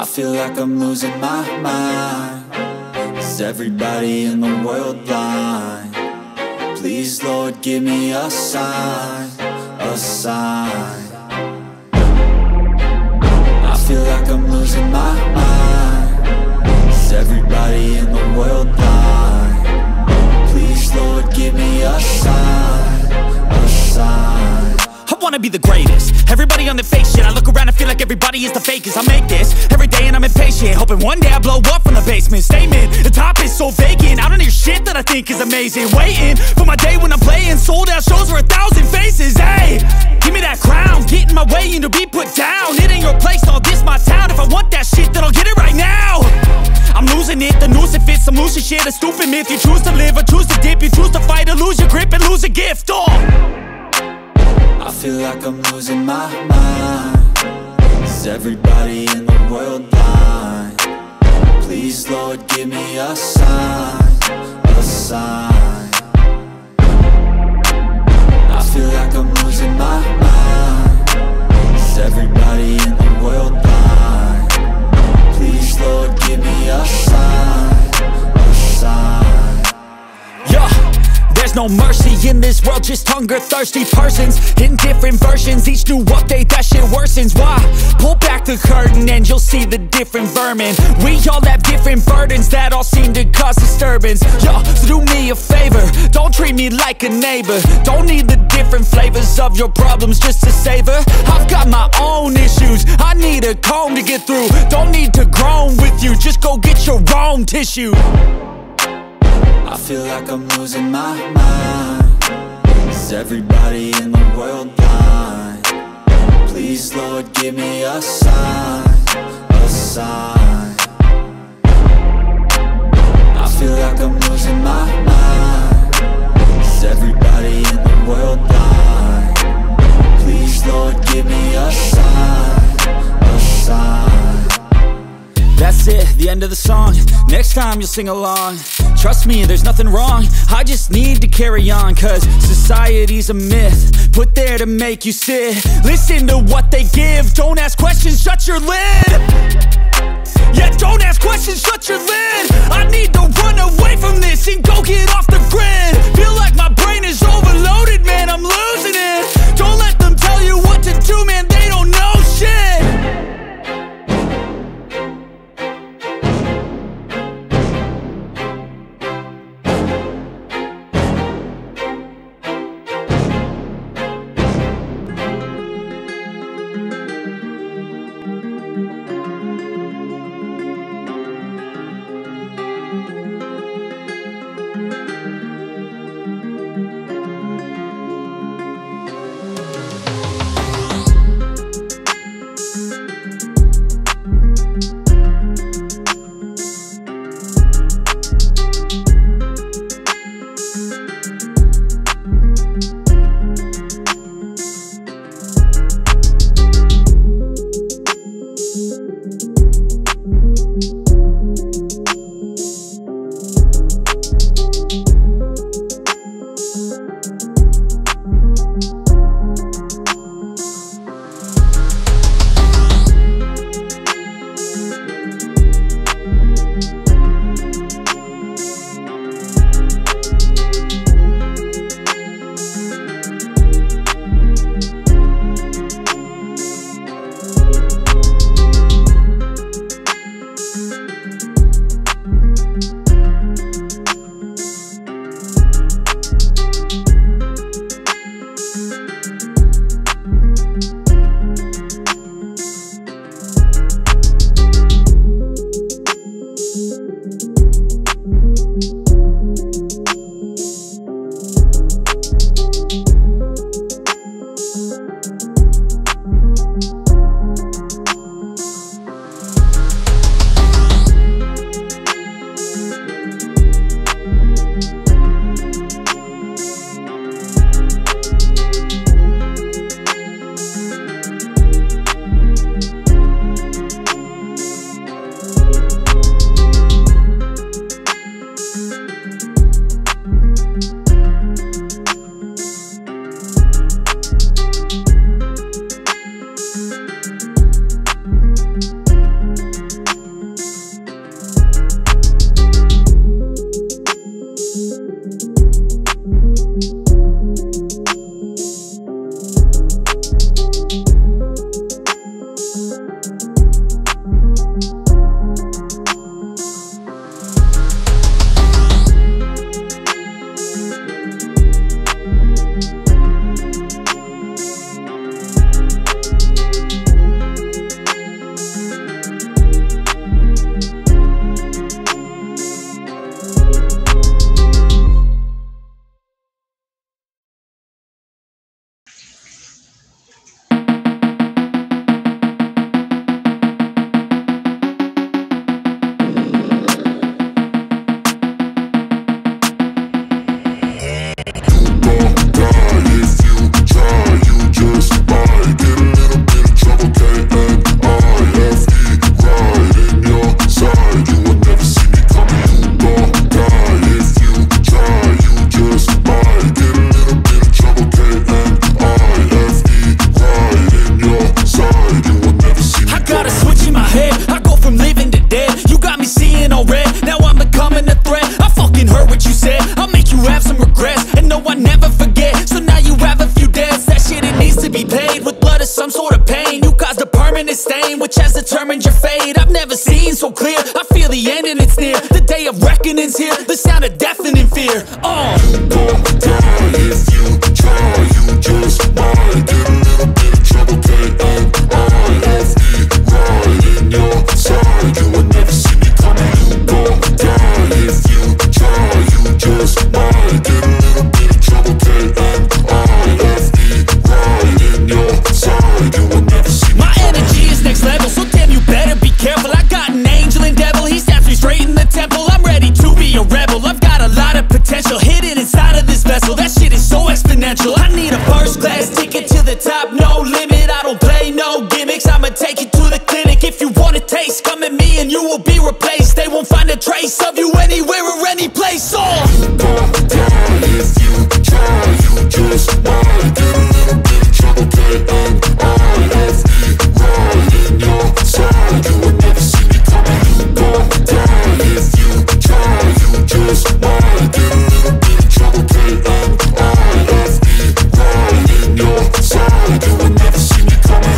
I feel like I'm losing my mind. Is everybody in the world blind? Please, Lord, give me a sign, a sign. I feel like I'm losing my mind. Is everybody in the world blind? Please, Lord, give me a sign, a sign. I wanna be the greatest. Everybody on the fake shit. I look around and feel like everybody is the fakest. I make this every day and I'm impatient, hoping one day I blow up from the basement. Statement, the top is so vacant. I don't hear shit that I think is amazing. Waiting for my day when I'm playing sold out shows for 1,000 faces. Hey, give me that crown, get in my way and to be put down. It ain't your place, all this my town. If I want that shit, then I'll get it right now. I'm losing it, the noose it fits. I'm losing shit, a stupid myth. You choose to live or choose to dip. You choose to fight or lose your grip and lose a gift. I feel like I'm losing my mind. Is everybody in the world blind? Please, Lord, give me a sign, a sign. I feel like I'm losing my mind. Is everybody in the world blind? Please, Lord, give me a sign, a sign. Yeah. There's no mercy in this world, just hunger-thirsty persons in different versions. Each new update, that shit worsens. Why? Pull back the curtain and you'll see the different vermin. We all have different burdens that all seem to cause disturbance. Yo, so do me a favor, don't treat me like a neighbor. Don't need the different flavors of your problems just to savor. I've got my own issues, I need a comb to get through. Don't need to groan with you, just go get your own tissue. I feel like I'm losing my mind. Is everybody in the world blind? Please, Lord, give me a sign, a sign. I feel like I'm losing my mind. Is everybody in the world blind? Please, Lord, give me a sign, a sign. That's it, the end of the song. Next time you'll sing along. Trust me, there's nothing wrong. I just need to carry on, cause society's a myth put there to make you sit. Listen to what they give. Don't ask questions, shut your lid. Yeah, don't ask questions, shut your lid. I need to run away from this and go get off the grid. Feel like my brain is overloaded, man, I'm losing it. Don't let them tell you what to do, man, they don't know shit. permanent stain which has determined your fate. I've never seen so clear, I feel the end and it's near. The day of reckoning's here, the sound of deafening fear. You gon' die if you try, you just might get a little bit of trouble, K-N-I-F-E, right in your side, you will never see me coming. You gon' die if you try, you just might get a little bit of trouble, K-N-I-F-E, right in your side, you will never see me My coming. energy is next level, so damn you better be careful. I got an angel and devil, he snaps me straight in the temple. I'm ready to be a rebel, I've got a lot of potential hidden inside of this vessel. That shit is so exponential. I need a first class ticket to the top, no limit. I don't play no gimmicks, I'ma take you to the clinic. If you want a taste, come at me and you will be replaced. They won't find a trace of you anywhere or any place. You gon' die if you try, you just might get a little bit of trouble, K-N-I-F-E, right in your side, you will never see me coming. You gon' die if you try, you just might get a little bit of trouble, K-N-I-F-E, right in your side, you will never see me coming.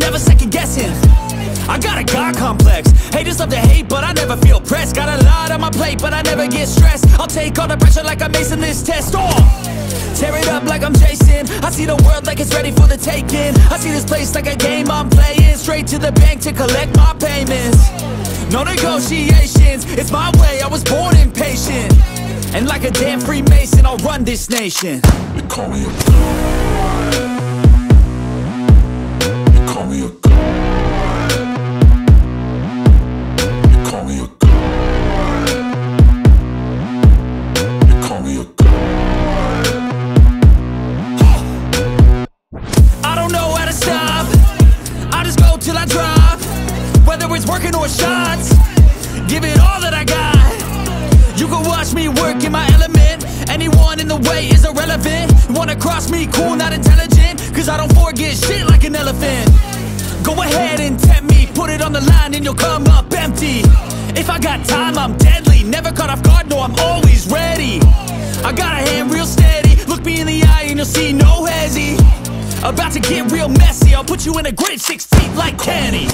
never second guessing. I got a God complex. Haters love to hate, but I never feel pressed. Got a lot on my plate, but I never get stressed. I'll take all the pressure like I'm acing this test. Tear it up like I'm Jason. I see the world like it's ready for the taking. I see this place like a game I'm playing. Straight to the bank to collect my payments. No negotiations, it's my way, I was born impatient. And like a damn Freemason, I'll run this nation. They call me a god. They call me a god. They call me a god. They call me a god. I don't know how to stop, I just go till I drop. working or shots. Give it all that I got. You can watch me work in my element. Anyone in the way is irrelevant. You wanna cross me, cool, not intelligent, cause I don't forget shit like an elephant. Go ahead and tempt me, put it on the line and you'll come up empty. If I got time, I'm deadly. Never caught off guard, no, I'm always ready. I got a hand real steady. Look me in the eye and you'll see no hezzy. About to get real messy. I'll put you in a grave 6 feet like Kenny.